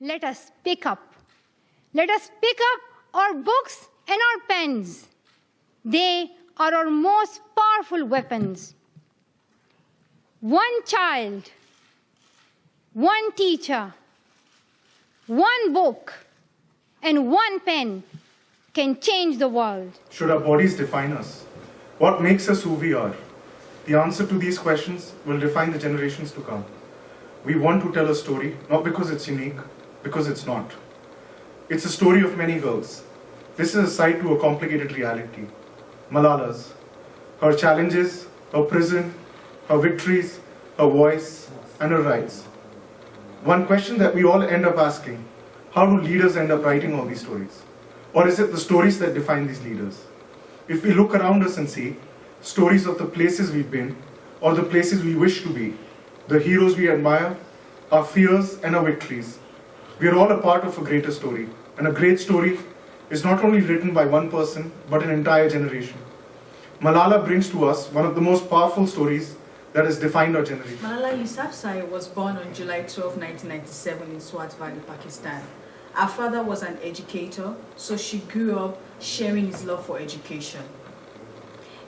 let us pick up. Let us pick up our books and our pens. They are our most powerful weapons. One child, one teacher, one book, and one pen can change the world. Should our bodies define us? What makes us who we are? The answer to these questions will define the generations to come. We want to tell a story, not because it's unique, because it's not. It's a story of many girls. This is a side to a complicated reality. Malala's. Her challenges, her prison, her victories, her voice, and her rights. One question that we all end up asking, how do leaders end up writing all these stories? Or is it the stories that define these leaders? If we look around us and see stories of the places we've been, or the places we wish to be, the heroes we admire, our fears and our victories, we are all a part of a greater story. And a great story is not only written by one person, but an entire generation. Malala brings to us one of the most powerful stories that has defined our generation. Malala Yousafzai was born on July 12, 1997 in Swat Valley, Pakistan. Her father was an educator, so she grew up sharing his love for education.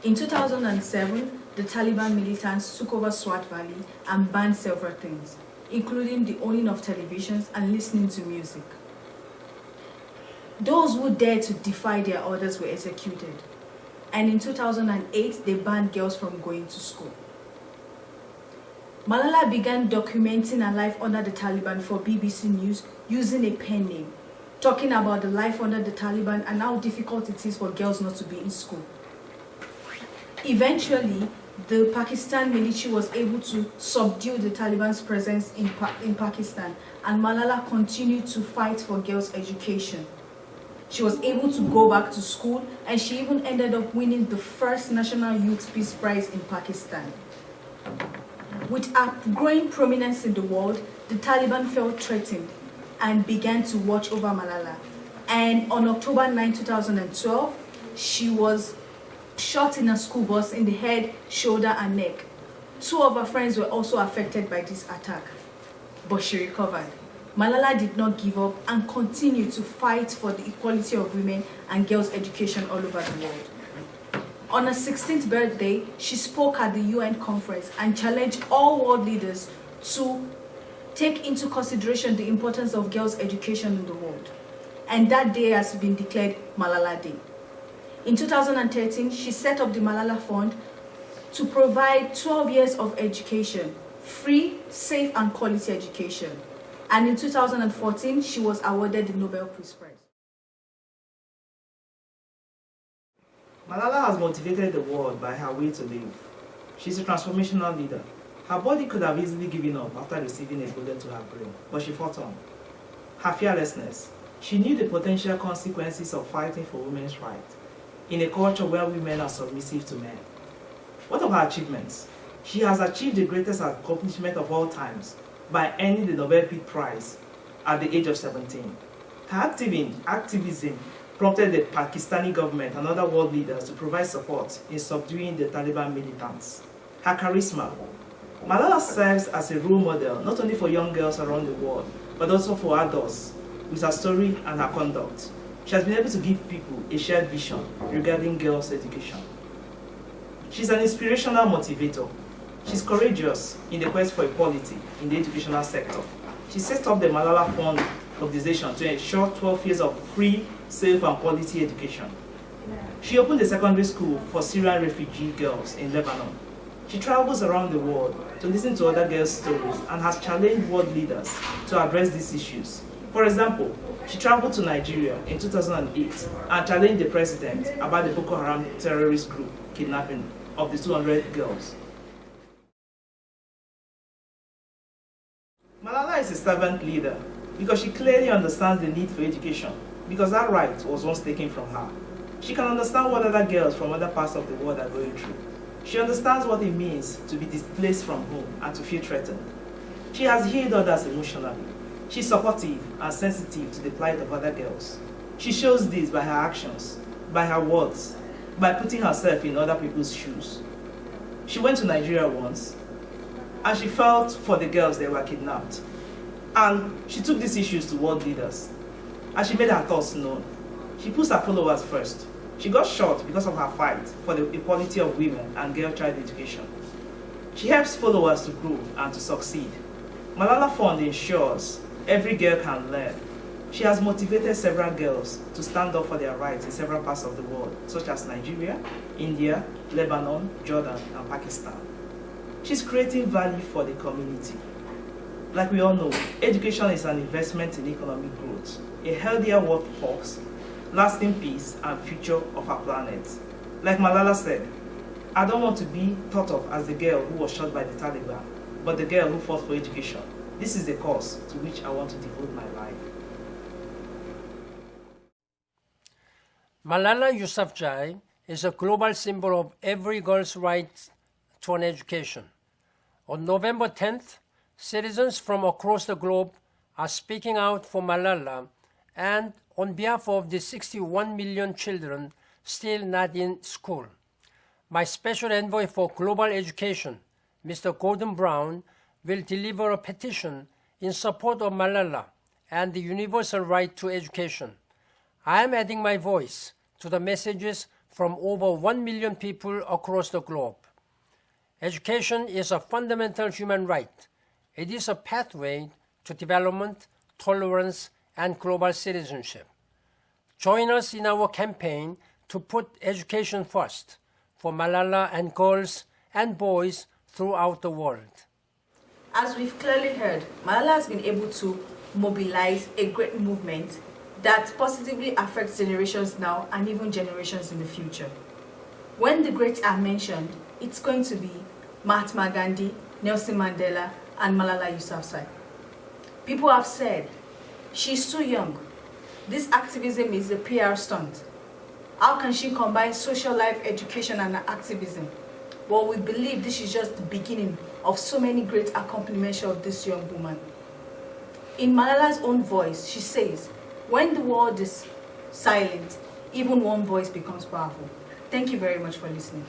In 2007, the Taliban militants took over Swat Valley and banned several things, including the owning of televisions and listening to music. Those who dared to defy their orders were executed. And in 2008, they banned girls from going to school. Malala began documenting her life under the Taliban for BBC News using a pen name, talking about the life under the Taliban and how difficult it is for girls not to be in school. Eventually, the Pakistan military was able to subdue the Taliban's presence in Pakistan, and Malala continued to fight for girls' education. She was able to go back to school, and she even ended up winning the first National Youth Peace Prize in Pakistan. With her growing prominence in the world, the Taliban felt threatened and began to watch over Malala. And on October 9, 2012, she was shot in a school bus in the head, shoulder, and neck. Two of her friends were also affected by this attack, but she recovered. Malala did not give up and continued to fight for the equality of women and girls' education all over the world. On her 16th birthday, she spoke at the UN conference and challenged all world leaders to take into consideration the importance of girls' education in the world. And that day has been declared Malala Day. In 2013, she set up the Malala Fund to provide 12 years of education, free, safe, and quality education. And in 2014, she was awarded the Nobel Peace Prize. Malala has motivated the world by her way to live. She's a transformational leader. Her body could have easily given up after receiving a bullet to her brain, but she fought on. Her fearlessness. She knew the potential consequences of fighting for women's rights in a culture where women are submissive to men. What of her achievements? She has achieved the greatest accomplishment of all times by earning the Nobel Peace Prize at the age of 17. Her activism prompted the Pakistani government and other world leaders to provide support in subduing the Taliban militants. Her charisma. Malala serves as a role model not only for young girls around the world, but also for adults with her story and her conduct. She has been able to give people a shared vision regarding girls' education. She's an inspirational motivator. She's courageous in the quest for equality in the educational sector. She set up the Malala Fund organization to ensure 12 years of free, safe, and quality education. She opened a secondary school for Syrian refugee girls in Lebanon. She travels around the world to listen to other girls' stories and has challenged world leaders to address these issues. For example, she traveled to Nigeria in 2008 and challenged the president about the Boko Haram terrorist group kidnapping of the 200 girls. Malala is a servant leader because she clearly understands the need for education, because that right was once taken from her. She can understand what other girls from other parts of the world are going through. She understands what it means to be displaced from home and to feel threatened. She has healed others emotionally. She's supportive and sensitive to the plight of other girls. She shows this by her actions, by her words, by putting herself in other people's shoes. She went to Nigeria once, and she felt for the girls that were kidnapped. And she took these issues to world leaders. As she made her thoughts known, she puts her followers first. She got shot because of her fight for the equality of women and girl child education. She helps followers to grow and to succeed. Malala Fund ensures every girl can learn. She has motivated several girls to stand up for their rights in several parts of the world, such as Nigeria, India, Lebanon, Jordan, and Pakistan. She's creating value for the community. Like we all know, education is an investment in economic growth, a healthier workforce, lasting peace, and future of our planet. Like Malala said, I don't want to be thought of as the girl who was shot by the Taliban, but the girl who fought for education. This is the cause to which I want to devote my life. Malala Yousafzai is a global symbol of every girl's right to an education. On November 10th, citizens from across the globe are speaking out for Malala and on behalf of the 61 million children still not in school. My special envoy for global education, Mr. Gordon Brown, will deliver a petition in support of Malala and the universal right to education. I am adding my voice to the messages from over 1 million people across the globe. Education is a fundamental human right. It is a pathway to development, tolerance, and global citizenship. Join us in our campaign to put education first for Malala and girls and boys throughout the world. As we've clearly heard, Malala has been able to mobilize a great movement that positively affects generations now and even generations in the future. When the greats are mentioned, it's going to be Mahatma Gandhi, Nelson Mandela, and Malala Yousafzai. People have said, she's too young. This activism is a PR stunt. How can she combine social life, education, and activism? Well, we believe this is just the beginning of so many great accomplishments of this young woman. In Malala's own voice, she says, when the world is silent, even one voice becomes powerful. Thank you very much for listening.